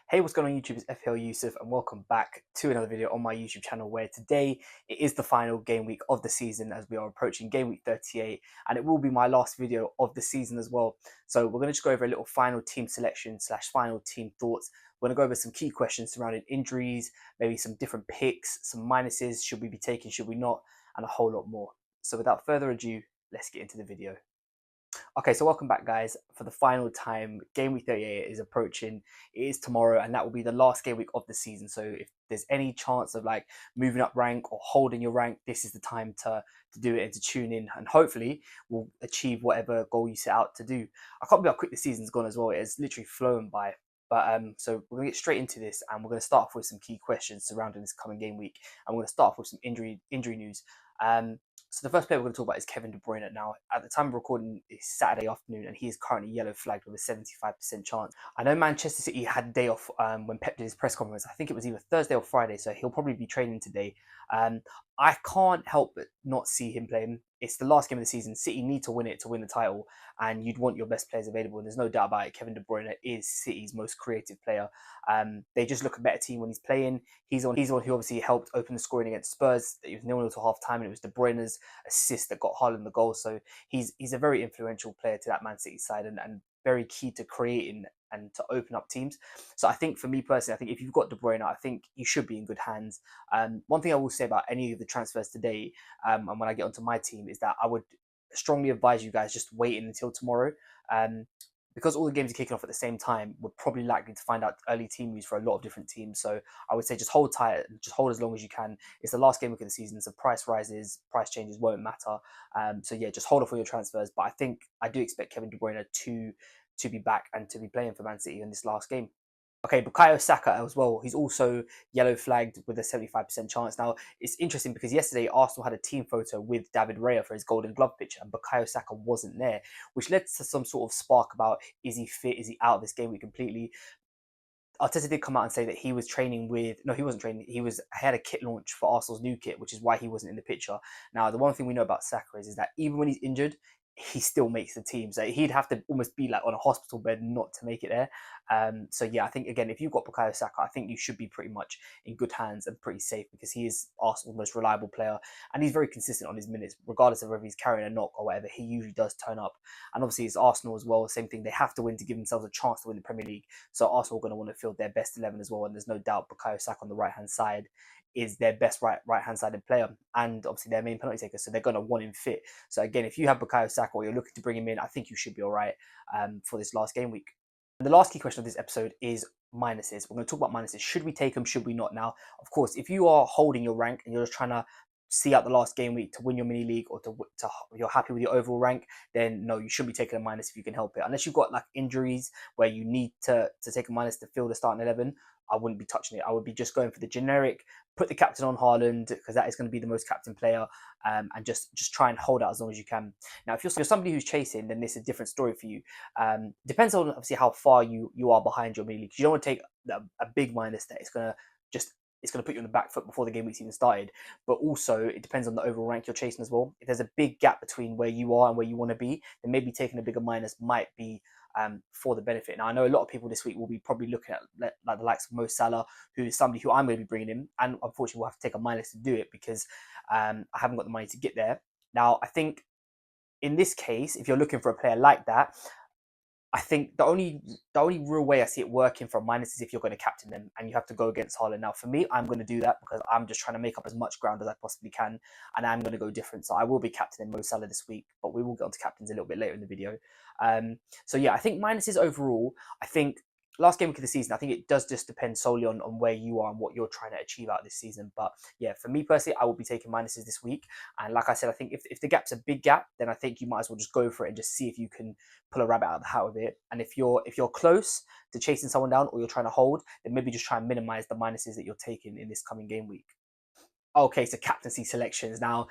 Hey, what's going on YouTube? It's FPL Yusuf and welcome back to another video on my YouTube channel where today it is the final game week of the season as we are approaching game week 38 and it will be my last video of the season as well. So we're going to just go over a little final team selection slash final team thoughts. We're going to go over some key questions surrounding injuries, maybe some different picks, some minuses, should we be taking, should we not, and a whole lot more. So without further ado, let's get into the video. Okay, so welcome back, guys, for the final time. Game week 38 is approaching. It is tomorrow, and that will be the last game week of the season. So if there's any chance of like moving up rank or holding your rank, this is the time to do it and to tune in, and hopefully we'll achieve whatever goal you set out to do. I can't believe how quick the season's gone as well. It's literally flown by. But so we're gonna get straight into this, and we're gonna start off with some key questions surrounding this coming game week, and we're gonna start off with some injury news. So the first player we're going to talk about is Kevin De Bruyne. Now, at the time of recording, it's Saturday afternoon, and he is currently yellow flagged with a 75% chance. I know Manchester City had a day off when Pep did his press conference. I think it was either Thursday or Friday, so he'll probably be training today. I can't help but not see him playing. It's the last game of the season. City need to win it to win the title, and you'd want your best players available. And there's no doubt about it. Kevin De Bruyne is City's most creative player. They just look a better team when he's playing. He's the one who obviously helped open the scoring against Spurs. It was 0-0 to half time, and it was De Bruyne's assist that got Haaland the goal. So he's a very influential player to that Man City side, and very key to creating and to open up teams. So I think for me personally, I think if you've got De Bruyne, I think you should be in good hands. One thing I will say about any of the transfers today, and when I get onto my team, is that I would strongly advise you guys just waiting until tomorrow. Because all the games are kicking off at the same time, we're probably likely to find out early team news for a lot of different teams. So I would say just hold tight, just hold as long as you can. It's the last game week of the season, so price rises, price changes won't matter. So yeah, just hold off on your transfers. But I do expect Kevin De Bruyne to be back and to be playing for Man City in this last game. Okay, Bukayo Saka as well. He's also yellow flagged with a 75% chance. Now, it's interesting because yesterday Arsenal had a team photo with David Raya for his Golden Glove picture, and Bukayo Saka wasn't there, which led to some sort of spark about, is he fit? Is he out of this game week completely? Arteta did come out and say that he was training with, no, he wasn't training. He had a kit launch for Arsenal's new kit, which is why he wasn't in the picture. Now, the one thing we know about Saka is that even when he's injured, he still makes the team. So he'd have to almost be like on a hospital bed not to make it there. So yeah, I think again, if you've got Bukayo Saka, I think you should be pretty much in good hands and pretty safe because he is Arsenal's most reliable player and he's very consistent on his minutes, regardless of whether he's carrying a knock or whatever. He usually does turn up. And obviously, it's Arsenal as well. Same thing. They have to win to give themselves a chance to win the Premier League. So Arsenal are going to want to field their best 11 as well. And there's no doubt Bukayo Saka on the right hand side is their best right hand sided player and obviously their main penalty taker. So they're going to want him fit. So again, if you have Bukayo Saka or you're looking to bring him in, I think you should be all right for this last game week. And the last key question of this episode is minuses. We're going to talk about minuses. Should we take them? Should we not? Now, of course, if you are holding your rank and you're just trying to see out the last game week to win your mini league or to you're happy with your overall rank, then no, you shouldn't be taking a minus if you can help it. Unless you've got like injuries where you need to take a minus to fill the starting 11, I wouldn't be touching it. I would be just going for the generic, put the captain on Haaland because that is going to be the most captain player, and just try and hold out as long as you can. Now, if you're somebody who's chasing, then this is a different story for you. Depends on obviously how far you are behind your mini league. You don't want to take a big minus that it's going to put you on the back foot before the game week's even started. But also, it depends on the overall rank you're chasing as well. If there's a big gap between where you are and where you want to be, then maybe taking a bigger minus might be for the benefit. Now, I know a lot of people this week will be probably looking at like the likes of Mo Salah, who is somebody who I'm going to be bringing in, and unfortunately we'll have to take a minus to do it because I haven't got the money to get there. Now, I think in this case, if you're looking for a player like that, I think the only real way I see it working for a minus is if you're going to captain them and you have to go against Haaland. Now, for me, I'm going to do that because I'm just trying to make up as much ground as I possibly can, and I'm going to go different. So I will be captaining Mo Salah this week, but we will get onto captains a little bit later in the video. So yeah, I think minuses overall. I think last game week of the season, I think it does just depend solely on where you are and what you're trying to achieve out this season. But yeah, for me personally, I will be taking minuses this week. And like I said, I think if the gap's a big gap, then I think you might as well just go for it and just see if you can pull a rabbit out of the hat with it. And if you're close to chasing someone down or you're trying to hold, then maybe just try and minimize the minuses that you're taking in this coming game week. Okay, so captaincy selections. Now,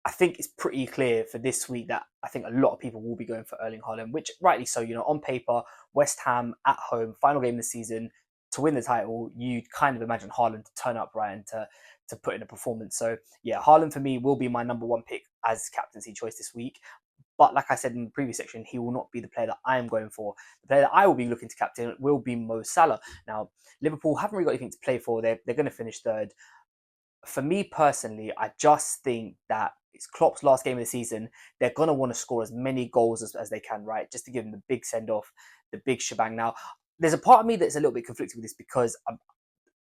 I think it's pretty clear for this week that I think a lot of people will be going for Erling Haaland, which rightly so. On paper, West Ham at home, final game of the season, to win the title, you'd kind of imagine Haaland to turn up right and to put in a performance. So yeah, Haaland for me will be my number one pick as captaincy choice this week. But like I said in the previous section, he will not be the player that I am going for. The player that I will be looking to captain will be Mo Salah. Now, Liverpool haven't really got anything to play for. They're going to finish third. For me personally, I just think that it's Klopp's last game of the season. They're going to want to score as many goals as they can, right? Just to give him the big send off, the big shebang. Now, there's a part of me that's a little bit conflicted with this because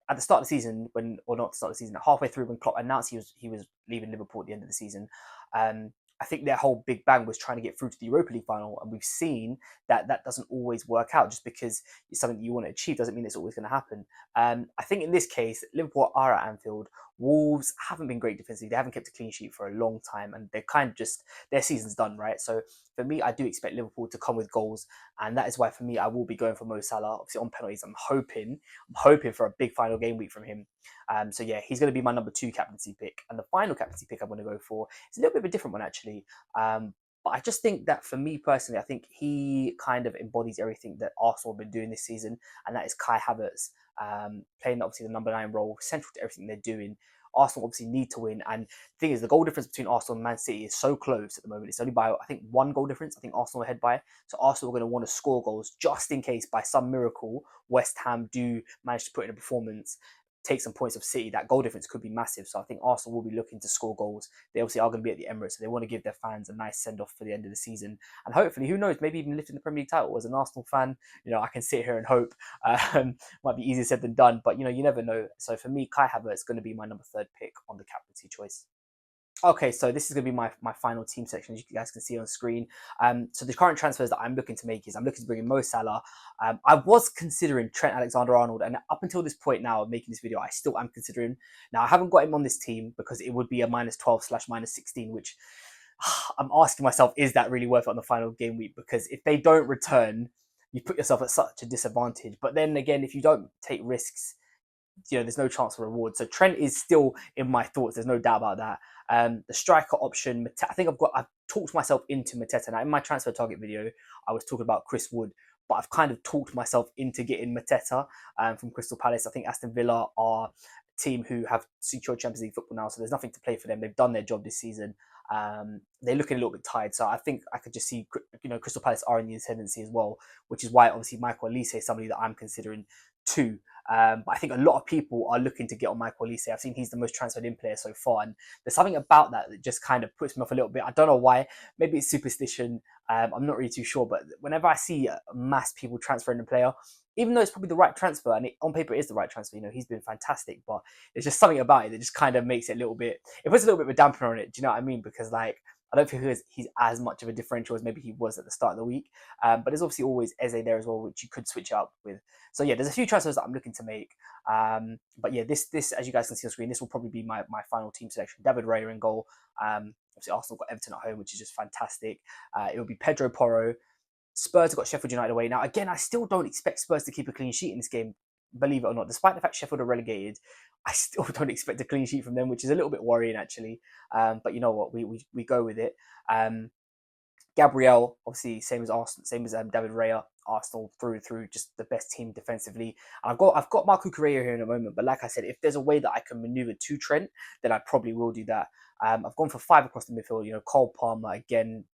at the start of the season, or not the start of the season, halfway through when Klopp announced he was leaving Liverpool at the end of the season, I think their whole big bang was trying to get through to the Europa League final, and we've seen that that doesn't always work out. Just because it's something that you want to achieve doesn't mean it's always going to happen. I think in this case, Liverpool are at Anfield. Wolves haven't been great defensively. They haven't kept a clean sheet for a long time, and they're kind of just their season's done, right? So for me, I do expect Liverpool to come with goals, and that is why for me, I will be going for Mo Salah. Obviously on penalties, I'm hoping for a big final game week from him. So yeah, he's going to be my number 2 captaincy pick, and the final captaincy pick I'm going to go for is a little bit of a different one actually. But I just think that for me personally, I think he kind of embodies everything that Arsenal have been doing this season, and that is Kai Havertz, playing obviously the number 9 role, central to everything they're doing. Arsenal obviously need to win, and the thing is, the goal difference between Arsenal and Man City is so close at the moment. It's only by I think 1 goal difference. I think Arsenal are ahead by, so Arsenal are going to want to score goals just in case by some miracle West Ham do manage to put in a performance, take some points of City. That goal difference could be massive. So I think Arsenal will be looking to score goals. They obviously are going to be at the Emirates, so they want to give their fans a nice send off for the end of the season, and hopefully, who knows, maybe even lifting the Premier League title. As an Arsenal fan, I can sit here and hope. Might be easier said than done, but you never know. So for me, Kai Havertz is going to be my number 3rd pick on the captaincy choice. Okay, so this is going to be my final team section, as you guys can see on screen. So the current transfers that I'm looking to make is I'm looking to bring in Mo Salah. I was considering Trent Alexander-Arnold, and up until this point now of making this video, I still am considering. Now, I haven't got him on this team because it would be a -12/-16, which I'm asking myself, is that really worth it on the final game week? Because if they don't return, you put yourself at such a disadvantage. But then again, if you don't take risks, there's no chance for reward. So Trent is still in my thoughts. There's no doubt about that. The striker option, I think I've talked myself into Mateta. Now in my transfer target video, I was talking about Chris Wood, but I've kind of talked myself into getting Mateta from Crystal Palace. I think Aston Villa are a team who have secured Champions League football now, so there's nothing to play for them. They've done their job this season. They're looking a little bit tired, so I think I could just see, Crystal Palace are in the ascendancy as well, which is why obviously Michael Olise is somebody that I'm considering too. But I think a lot of people are looking to get on Michael Olise. I've seen he's the most transferred in player so far, and there's something about that just kind of puts me off a little bit. I don't know why. Maybe it's superstition. I'm not really too sure. But whenever I see mass people transferring a player, even though it's probably the right transfer, and on paper it is the right transfer, he's been fantastic. But there's just something about it that just kind of makes it a little bit. It puts a little bit of a dampener on it. Do you know what I mean? Because I don't think he's as much of a differential as maybe he was at the start of the week. But there's obviously always Eze there as well, which you could switch up with. So yeah, there's a few transfers that I'm looking to make. But yeah, this as you guys can see on screen, this will probably be my final team selection. David Raya in goal. Obviously Arsenal got Everton at home, which is just fantastic. It will be Pedro Porro. Spurs have got Sheffield United away. Now again, I still don't expect Spurs to keep a clean sheet in this game, believe it or not. Despite the fact Sheffield are relegated, I still don't expect a clean sheet from them, which is a little bit worrying actually. But you know what, we go with it. Gabriel, obviously, same as Arsenal, same as David Raya, Arsenal through and through, just the best team defensively. And I've got Marco Correa here in a moment, but like I said, if there's a way that I can maneuver to Trent, then I probably will do that. I've gone for 5 across the midfield. Cole Palmer again.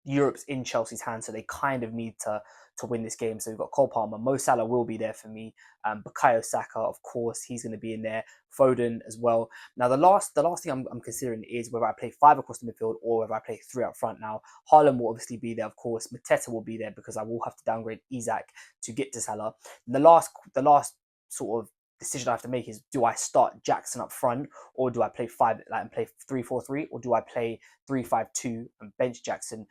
Europe's in Chelsea's hands, so they kind of need to win this game. So we've got Cole Palmer. Mo Salah will be there for me. Bukayo Saka, of course, he's going to be in there. Foden as well. Now the last thing I'm considering is whether I play 5 across the midfield or whether I play 3 up front. Now Haaland will obviously be there, of course. Mateta will be there because I will have to downgrade Isak to get to Salah. And the last sort of decision I have to make is, do I start Jackson up front, or do I play 5 and play 3-4-3, or do I play 3-5-2 and bench Jackson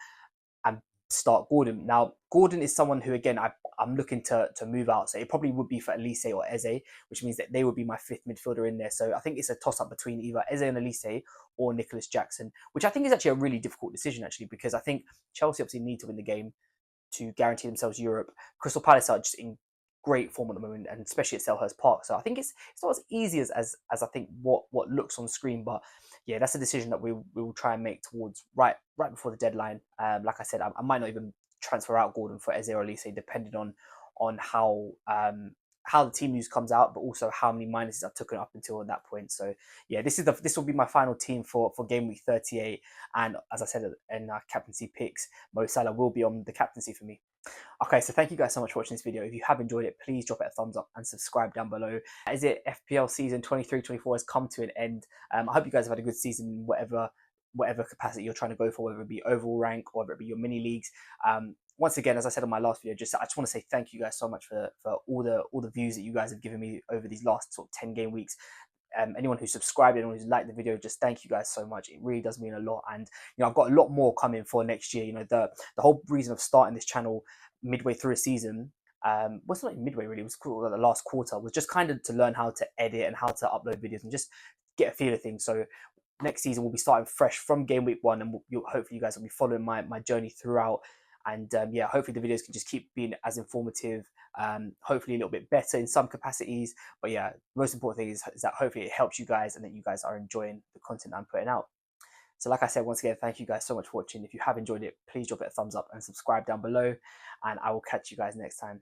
and start Gordon? Now, Gordon is someone who, again, I'm looking to move out. So it probably would be for Elise or Eze, which means that they would be my 5th midfielder in there. So I think it's a toss-up between either Eze and Elise or Nicholas Jackson, which I think is actually a really difficult decision, actually, because I think Chelsea obviously need to win the game to guarantee themselves Europe. Crystal Palace are just in great form at the moment, and especially at Selhurst Park. So I think it's not as easy as I think what looks on screen. But yeah, that's a decision that we will try and make towards right before the deadline. Like I said, I might not even transfer out Gordon for Eze or Elise, depending on how how the team news comes out, but also how many minuses I've taken up until that point. So yeah, this will be my final team for game week 38. And as I said in our captaincy picks, Mo Salah will be on the captaincy for me. Okay, so thank you guys so much for watching this video. If you have enjoyed it, please drop it a thumbs up and subscribe down below. As it FPL season 23-24 has come to an end. I hope you guys have had a good season in whatever capacity you're trying to go for, whether it be overall rank or whether it be your mini leagues. Once again, as I said in my last video, I just want to say thank you guys so much for all the views that you guys have given me over these last sort of 10 game weeks. Anyone who subscribed, anyone who's liked the video, just thank you guys so much. It really does mean a lot. And I've got a lot more coming for next year. The whole reason of starting this channel midway through a season, well, it's not midway really, it was cool, the last quarter, was just kind of to learn how to edit and how to upload videos and just get a feel of things. So next season we'll be starting fresh from game week 1, and hopefully you guys will be following my journey throughout. And yeah, hopefully the videos can just keep being as informative, hopefully a little bit better in some capacities. But yeah, most important thing is that hopefully it helps you guys and that you guys are enjoying the content I'm putting out. So like I said, once again, thank you guys so much for watching. If you have enjoyed it, please drop it a thumbs up and subscribe down below, and I will catch you guys next time.